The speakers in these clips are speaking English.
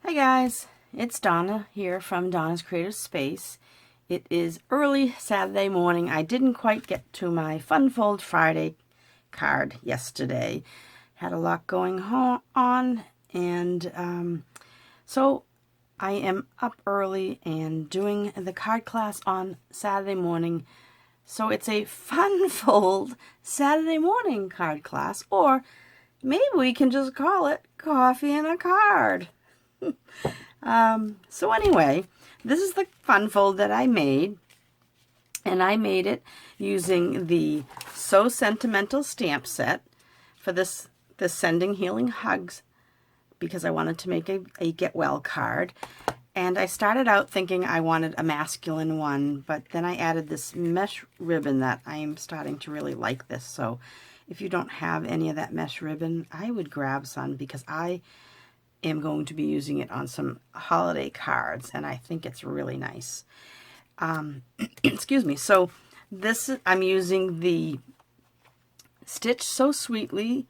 Hi guys, it's Donna here from Donna's Creative Space. It is early Saturday morning. I didn't quite get to my Fun Fold Friday card yesterday. Had a lot going on, and so I am up early and doing the card class on Saturday morning. So it's a Fun Fold Saturday morning card class, or maybe we can just call it Coffee and a Card. So anyway, this is the fun fold that I made, and I made it using the So Sentimental stamp set for this Sending Healing Hugs, because I wanted to make a Get Well card. And I started out thinking I wanted a masculine one, but then I added this mesh ribbon that I am starting to really like this. So if you don't have any of that mesh ribbon, I would grab some, because I am going to be using it on some holiday cards, and I think it's really nice. Excuse me. So I'm using the Stitch So Sweetly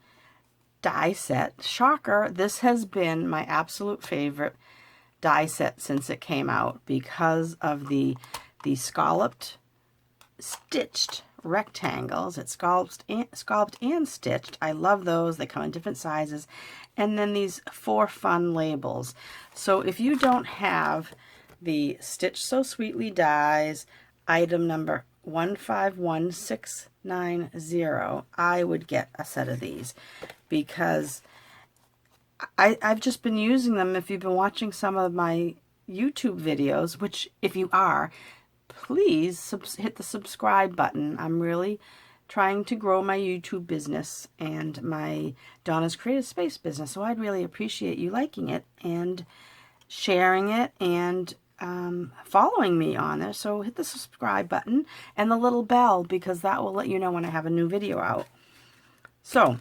die set. Shocker, this has been my absolute favorite die set since it came out, because of the scalloped stitched rectangles. It's scalloped and stitched. I love those. They come in different sizes. And then these 4 fun labels. So if you don't have the Stitch So Sweetly dies, item number 151690, I would get a set of these, because I've just been using them. If you've been watching some of my YouTube videos, which if you are, please hit the subscribe button. I'm really trying to grow my YouTube business and my Donna's Creative Space business, so I'd really appreciate you liking it and sharing it and following me on it. So hit the subscribe button and the little bell, because that will let you know when I have a new video out. So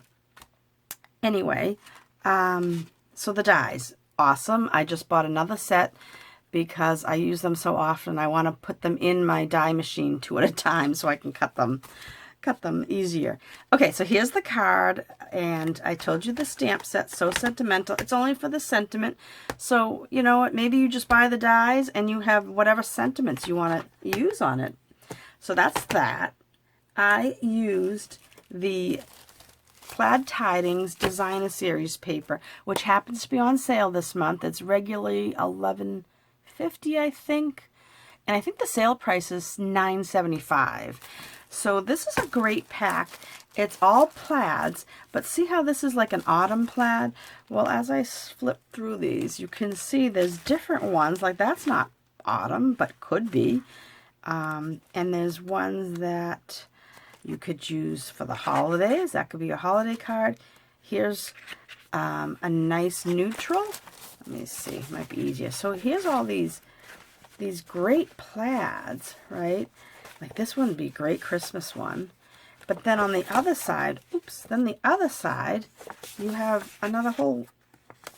anyway, so the dies, awesome. I just bought another set because I use them so often. I want to put them in my die machine 2 at a time so I can cut them easier. Okay, so here's the card, and I told you the stamp set, So Sentimental. It's only for the sentiment. So, you know what, maybe you just buy the dies and you have whatever sentiments you want to use on it. So that's that. I used the Plaid Tidings Designer Series paper, which happens to be on sale this month. It's regularly $11.50, I think. And I think the sale price is $9.75. So this is a great pack. It's all plaids, but see how this is like an autumn plaid? Well, as I flip through these, you can see there's different ones. Like, that's not autumn, but could be. And there's ones that you could use for the holidays. That could be a holiday card. Here's a nice neutral. Let me see, it might be easier. So here's all these great plaids, right? Like, this one would be a great Christmas one. But then on the other side, then the other side, you have another whole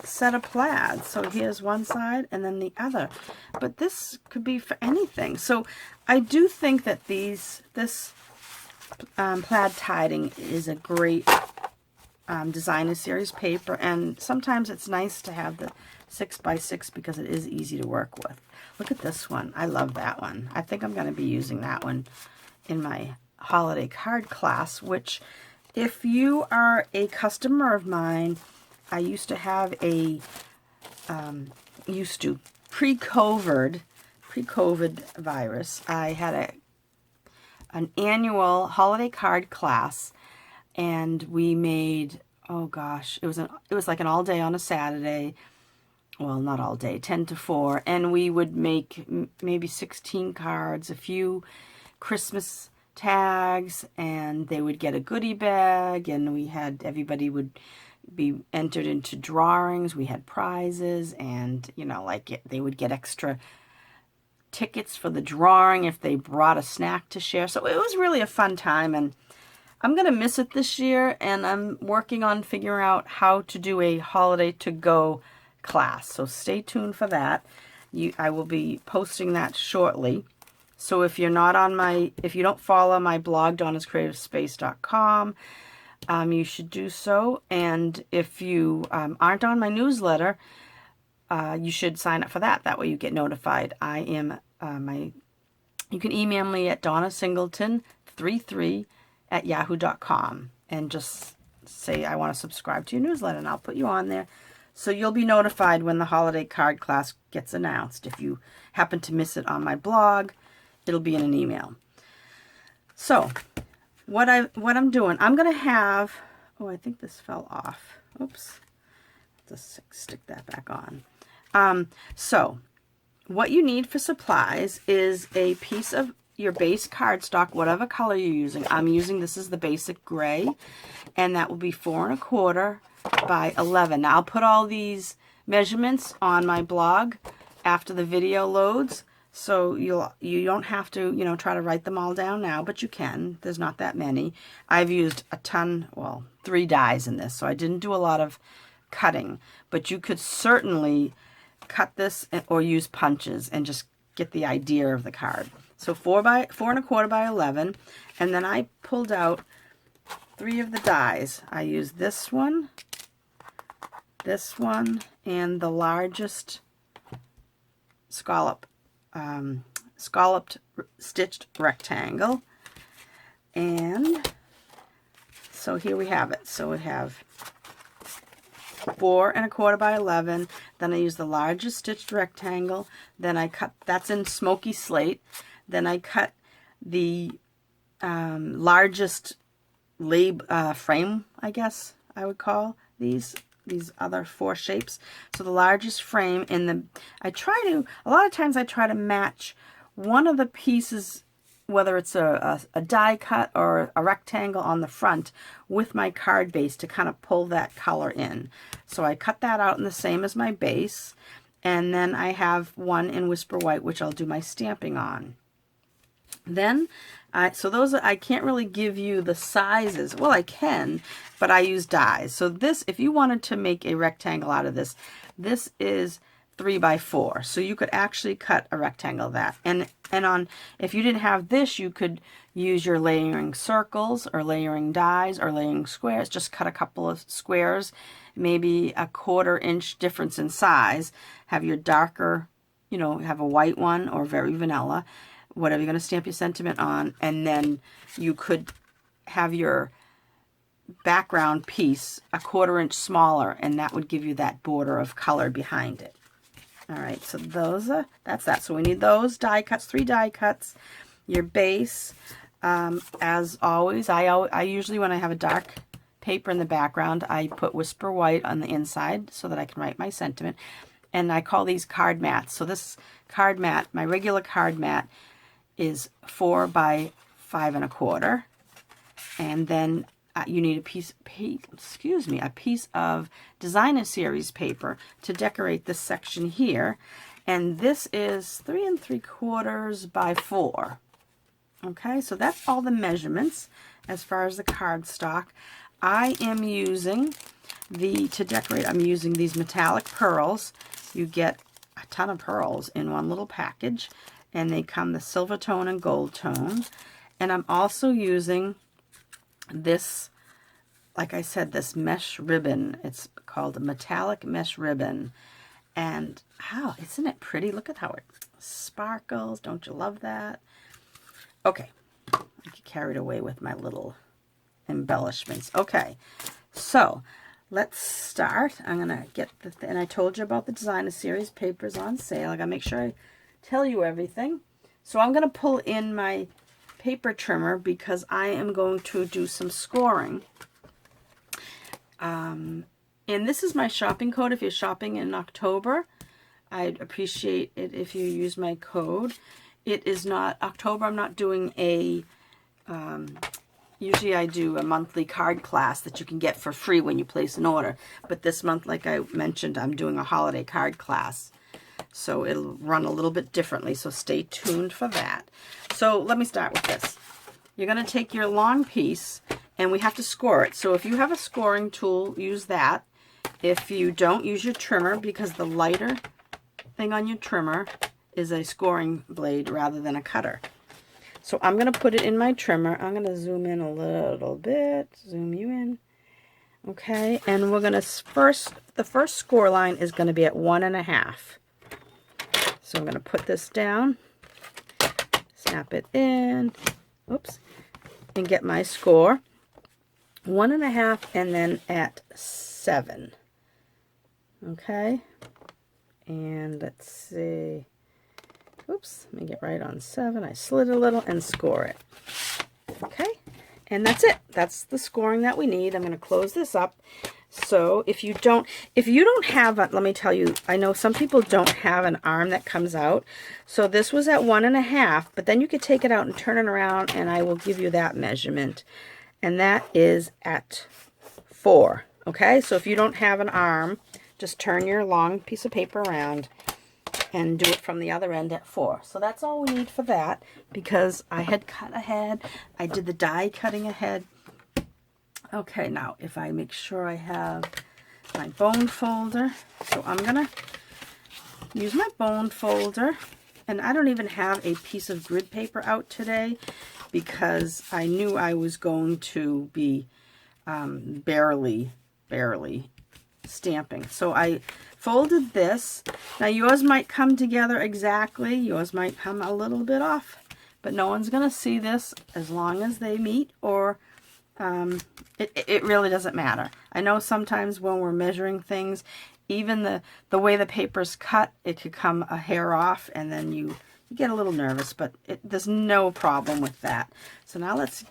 set of plaids. So here's one side and then the other. But this could be for anything. So I do think that this Plaid Tiding is a great designer series paper, and sometimes it's nice to have the 6x6 because it is easy to work with. Look at this one. I love that one. I think I'm going to be using that one in my holiday card class, which, if you are a customer of mine, I used to have pre-COVID virus, I had an annual holiday card class, and we made, oh gosh, it was like an all day on a Saturday. Well, not all day, 10 to 4, and we would make maybe 16 cards, a few Christmas tags, and they would get a goodie bag, and everybody would be entered into drawings. We had prizes, and, you know, like, they would get extra tickets for the drawing if they brought a snack to share. So it was really a fun time, and I'm going to miss it this year, and I'm working on figuring out how to do a holiday to-go class. So stay tuned for that. I will be posting that shortly. So if you don't follow my blog, donnascreativespace.com, you should do so. And if you aren't on my newsletter, you should sign up for that. That way you get notified. I am you can email me at donnasingleton33@yahoo.com and just say I want to subscribe to your newsletter, and I'll put you on there. So you'll be notified when the holiday card class gets announced. If you happen to miss it on my blog, it'll be in an email. So what I'm doing, I'm going to have, oh, I think this fell off. Oops. Just stick that back on. So what you need for supplies is a piece of your base cardstock, whatever color you're using. I'm using, this is the basic gray, and that will be 4 1/4 by 11. Now I'll put all these measurements on my blog after the video loads, so you don't have to, you know, try to write them all down now, but you can. There's not that many. I've used a ton, well, 3 dies in this, so I didn't do a lot of cutting, but you could certainly cut this or use punches and just get the idea of the card. So 4 1/4 by 11, and then I pulled out 3 of the dies. I used this one, and the largest scalloped stitched rectangle. And so here we have it. So we have 4 1/4 by 11. Then I use the largest stitched rectangle. Then I cut, that's in smoky slate. Then I cut the largest frame, I guess I would call these other 4 shapes. So the largest frame in the, a lot of times I try to match one of the pieces, whether it's a die cut or a rectangle on the front, with my card base to kind of pull that color in. So I cut that out in the same as my base, and then I have one in Whisper White, which I'll do my stamping on. Then, so those, I can't really give you the sizes. Well, I can, but I use dies. So this, if you wanted to make a rectangle out of this, this is 3 by 4. So you could actually cut a rectangle of that. And on, if you didn't have this, you could use your layering circles or layering dies or layering squares. Just cut a couple of squares, maybe a 1/4 inch difference in size. Have your darker, you know, have a white one or very vanilla, whatever you're going to stamp your sentiment on, and then you could have your background piece a 1/4 inch smaller, and that would give you that border of color behind it. All right, so those are, that's that. So we need those die cuts, 3 die cuts. Your base, as always, I usually, when I have a dark paper in the background, I put Whisper White on the inside so that I can write my sentiment, and I call these card mats. So this card mat, my regular card mat, is 4 by 5 1/4, and then you need a piece of designer series paper to decorate this section here, and this is 3 3/4 by 4. Okay, so that's all the measurements as far as the cardstock. I am using to decorate, I'm using these metallic pearls. You get a ton of pearls in one little package, and they come the silver tone and gold tone. And I'm also using this, like I said, this mesh ribbon. It's called a metallic mesh ribbon. And how, isn't it pretty? Look at how it sparkles. Don't you love that? Okay, I get carried away with my little embellishments. Okay, so let's start. I'm gonna get and I told you about the designer series papers on sale. I gotta make sure I tell you everything. So I'm going to pull in my paper trimmer because I am going to do some scoring. And this is my shopping code. If you're shopping in October, I'd appreciate it if you use my code. It is not October. I'm not doing a, usually I do a monthly card class that you can get for free when you place an order. But this month, like I mentioned, I'm doing a holiday card class. So it'll run a little bit differently, so stay tuned for that. So let me start with this. You're going to take your long piece, and we have to score it. So if you have a scoring tool, use that. If you don't, use your trimmer, because the lighter thing on your trimmer is a scoring blade rather than a cutter. So I'm going to put it in my trimmer. I'm going to zoom in a little bit, zoom you in. Okay, and we're going to the first score line is going to be at 1.5. So I'm going to put this down, snap it in, oops, and get my score. 1.5 and then at 7. Okay, and let's see, oops, let me get right on 7. I slid a little and score it. Okay, and that's it. That's the scoring that we need. I'm going to close this up. So if you don't have a, let me tell you, I know some people don't have an arm that comes out. So this was at 1.5, but then you could take it out and turn it around, and I will give you that measurement. And that is at 4. Okay, so if you don't have an arm, just turn your long piece of paper around and do it from the other end at 4. So that's all we need for that, because I had cut ahead. I did the die cutting ahead. Okay, now if I make sure I have my bone folder, so I'm gonna use my bone folder, and I don't even have a piece of grid paper out today because I knew I was going to be barely stamping. So I folded this. Now yours might come together exactly, yours might come a little bit off, but no one's gonna see this as long as they meet, or it really doesn't matter. I know sometimes when we're measuring things, even the way the paper's cut, it could come a hair off, and then you get a little nervous, but there's no problem with that. So now let's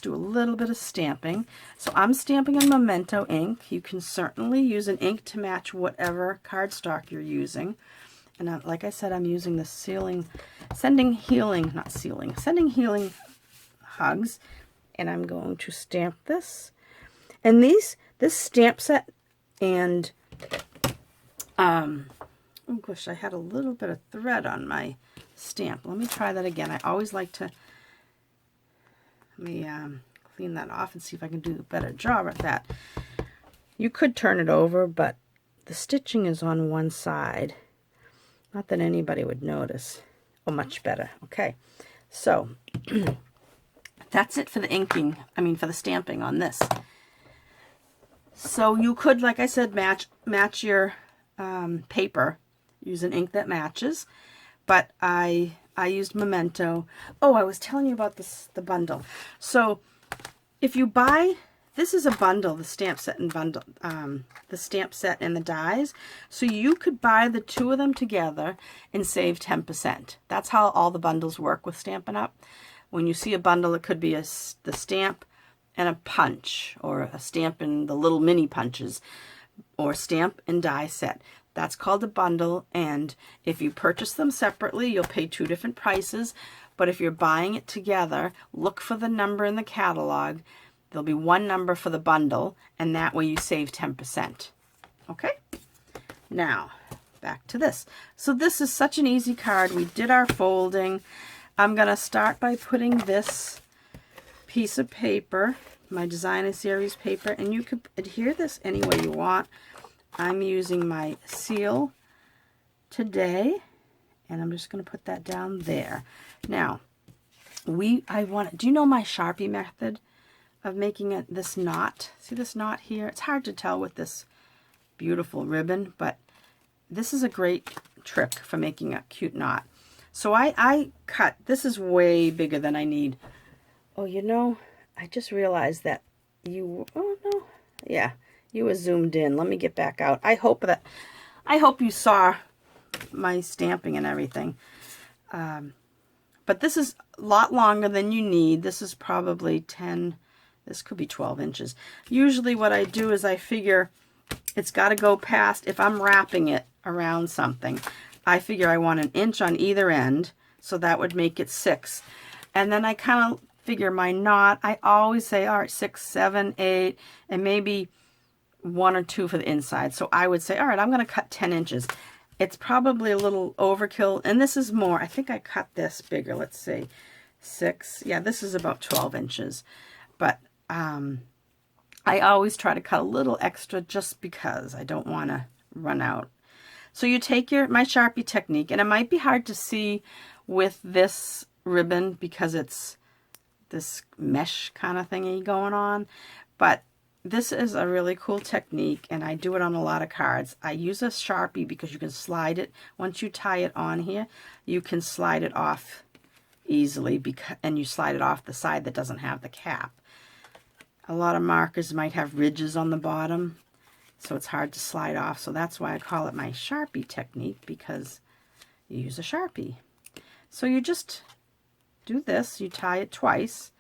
do a little bit of stamping. So I'm stamping in Memento ink. You can certainly use an ink to match whatever cardstock you're using. And like I said, I'm using the Sending Healing Hugs, and I'm going to stamp this. And this stamp set, and oh gosh, I had a little bit of thread on my stamp. Let me try that again. I always like to, let me clean that off and see if I can do a better job at that. You could turn it over, but the stitching is on one side. Not that anybody would notice. Oh, much better. Okay, so that's it for the inking, for the stamping on this. So you could, like I said, match your paper, use an ink that matches, but I used Memento. Oh, I was telling you about the bundle. So if you buy, this is a bundle, the stamp set and bundle, the stamp set and the dies. So you could buy the two of them together and save 10%. That's how all the bundles work with Stampin' Up. When you see a bundle, it could be the stamp and a punch, or a stamp and the little mini punches, or stamp and die set. That's called a bundle, and if you purchase them separately, you'll pay 2 different prices. But if you're buying it together, look for the number in the catalog. There'll be one number for the bundle, and that way you save 10%. Okay? Now, back to this. So this is such an easy card. We did our folding. I'm going to start by putting this piece of paper, my Designer Series paper, and you could adhere this any way you want. I'm using my seal today, and I'm just going to put that down there. Now, do you know my Sharpie method of making this knot? See this knot here? It's hard to tell with this beautiful ribbon, but this is a great trick for making a cute knot. So I cut, this is way bigger than I need. Oh, you know, I just realized that you were zoomed in. Let me get back out. I hope you saw my stamping and everything. But this is a lot longer than you need. This is probably 10, this could be 12 inches. Usually what I do is I figure it's got to go past, if I'm wrapping it around something, I figure I want 1 inch on either end, so that would make it 6. And then I kind of figure my knot, I always say, all right, 6, 7, 8, and maybe 1 or 2 for the inside. So I would say, all right, I'm going to cut 10 inches. It's probably a little overkill, and this is more. I think I cut this bigger. Let's see, 6. Yeah, this is about 12 inches. But I always try to cut a little extra just because I don't want to run out. So you take my Sharpie technique, and it might be hard to see with this ribbon because it's this mesh kind of thingy going on. But this is a really cool technique, and I do it on a lot of cards. I use a Sharpie because you can slide it. Once you tie it on here, you can slide it off easily, and you slide it off the side that doesn't have the cap. A lot of markers might have ridges on the bottom, so it's hard to slide off. So that's why I call it my Sharpie technique, because you use a Sharpie. So you just do this, you tie it twice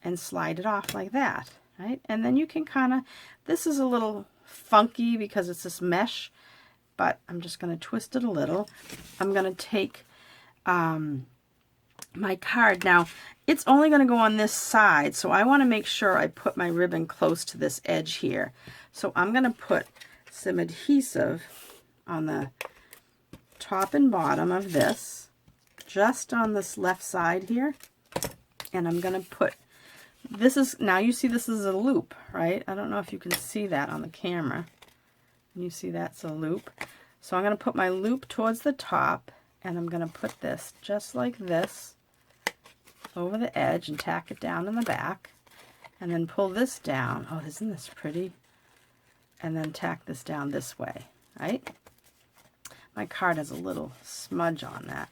and slide it off like that, right? And then you can kind of, this is a little funky because it's this mesh, but I'm just going to twist it a little. I'm going to take my card. Now, it's only going to go on this side, so I want to make sure I put my ribbon close to this edge here. So I'm going to put some adhesive on the top and bottom of this, just on this left side here. And I'm going to put, this is, now you see this is a loop, right? I don't know if you can see that on the camera. You see that's a loop. So I'm going to put my loop towards the top, and I'm going to put this just like this over the edge and tack it down in the back, and then pull this down. Oh, isn't this pretty? And then tack this down this way, right? My card has a little smudge on that,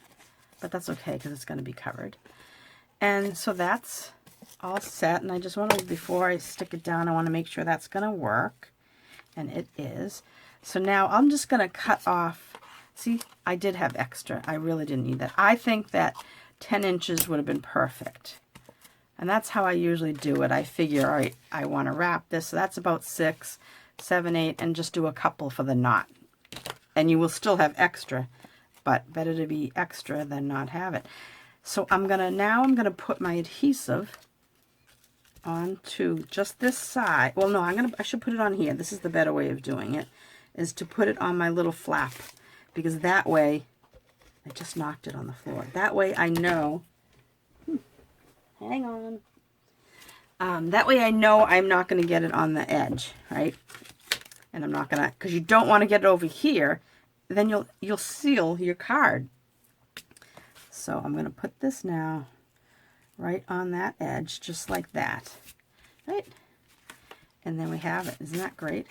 but that's okay because it's going to be covered. And so that's all set, and I just want to, before I stick it down, I want to make sure that's going to work, and it is. So now I'm just going to cut off. See, I did have extra. I really didn't need that. I think that 10 inches would have been perfect. And that's how I usually do it. I figure, all right, I want to wrap this. So that's about 6, 7, 8, and just do a couple for the knot. And you will still have extra, but better to be extra than not have it. So I'm gonna put my adhesive onto just this side. Well, no, I should put it on here. This is the better way of doing it, is to put it on my little flap, because that way, I just knocked it on the floor. That way I know, hang on. That way I know I'm not going to get it on the edge, right? And I'm not going to, because you don't want to get it over here, then you'll seal your card. So I'm going to put this now right on that edge, just like that, right? And then we have it. Isn't that great?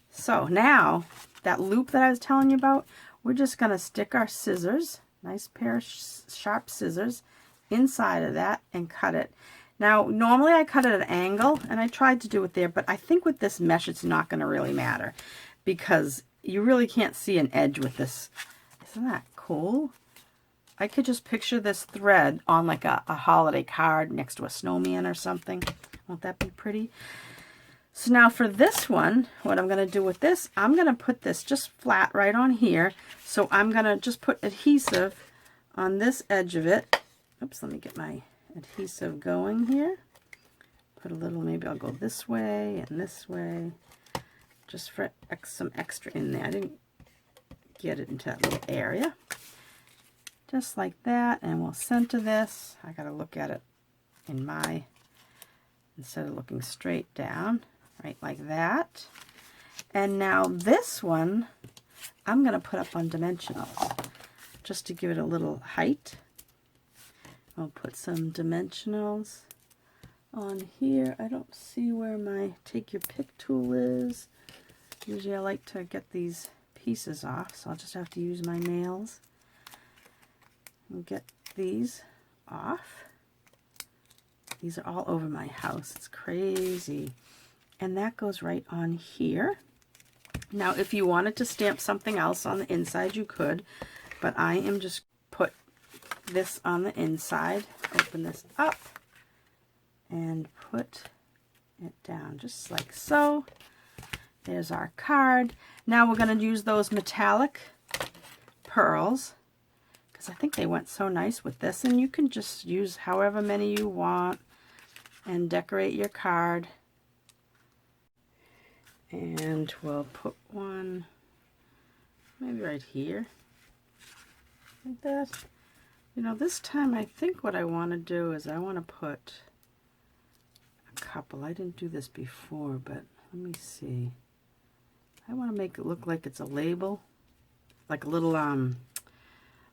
So now, that loop that I was telling you about, we're just going to stick our scissors, nice pair of sharp scissors, inside of that and cut it. Now, normally I cut it at an angle, and I tried to do it there, but I think with this mesh it's not going to really matter, because you really can't see an edge with this. Isn't that cool? I could just picture this thread on like a holiday card next to a snowman or something. Won't that be pretty? So now for this one, what I'm going to do with this, I'm going to put this just flat right on here. So I'm going to just put adhesive on this edge of it. Oops, let me get my adhesive going here. Put a little, maybe I'll go this way and this way, just for some extra in there. I didn't get it into that little area. Just like that, and we'll center this. I got to look at it in my, instead of looking straight down, right like that. And now this one, I'm going to put up on dimensionals, just to give it a little height. I'll put some dimensionals on here. I don't see where my take your pick tool is. Usually I like to get these pieces off, so I'll just have to use my nails and get these off. These are all over my house. It's crazy. And that goes right on here. Now, if you wanted to stamp something else on the inside, you could, but I am just put this on the inside, open this up, and put it down just like so. There's our card. Now we're going to use those metallic pearls, because I think they went so nice with this, and you can just use however many you want and decorate your card. And we'll put one maybe right here, like that. You know, this time I think what I want to do is I want to put a couple. I didn't do this before, but let me see. I want to make it look like it's a label, like a little,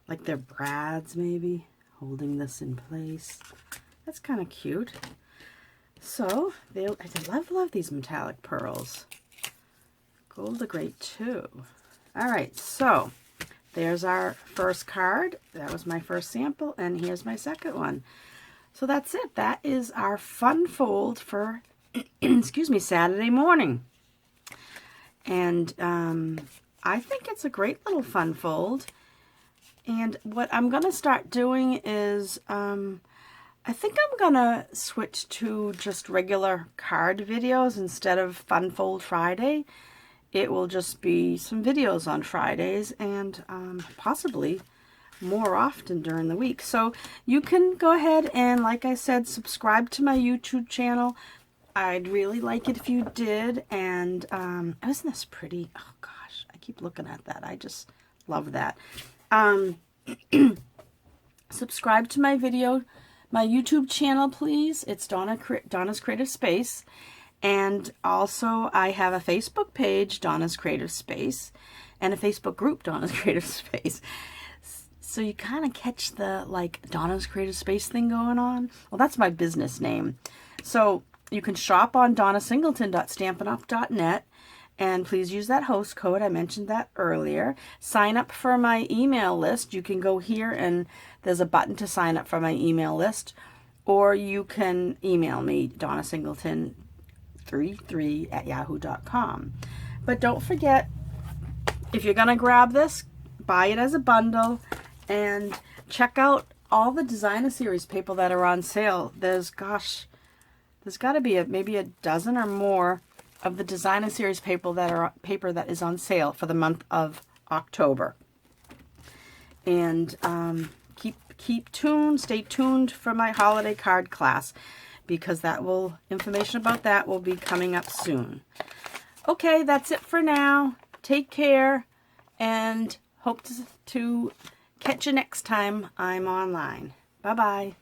like they're brads maybe, holding this in place. That's kind of cute. So, I love these metallic pearls. Gold are great too. All right, so there's our first card. That was my first sample, and here's my second one. So that's it. That is our fun fold for, excuse me, Saturday morning. And I think it's a great little fun fold. And what I'm going to start doing is, I think I'm going to switch to just regular card videos instead of Fun Fold Friday. It will just be some videos on Fridays and possibly more often during the week. So you can go ahead and, like I said, subscribe to my YouTube channel. I'd really like it if you did. And isn't this pretty? Oh gosh, I keep looking at that. I just love that. Subscribe to my YouTube channel, please. It's Donna's Creative Space. And also I have a Facebook page, Donna's Creative Space, and a Facebook group, Donna's Creative Space. So you kind of catch the, like, Donna's Creative Space thing going on. Well, that's my business name. So you can shop on donnasingleton.stampinup.net, and please use that host code. I mentioned that earlier. Sign up for my email list. You can go here and there's a button to sign up for my email list, or you can email me, donnasingleton33@yahoo.com. But don't forget, if you're going to grab this, buy it as a bundle. And check out all the designer series paper that are on sale. There's got to be maybe a dozen or more of the designer series paper that is on sale for the month of October. And keep tuned, stay tuned for my holiday card class, because information about that will be coming up soon. Okay, that's it for now. Take care, and hope to catch you next time I'm online. Bye-bye.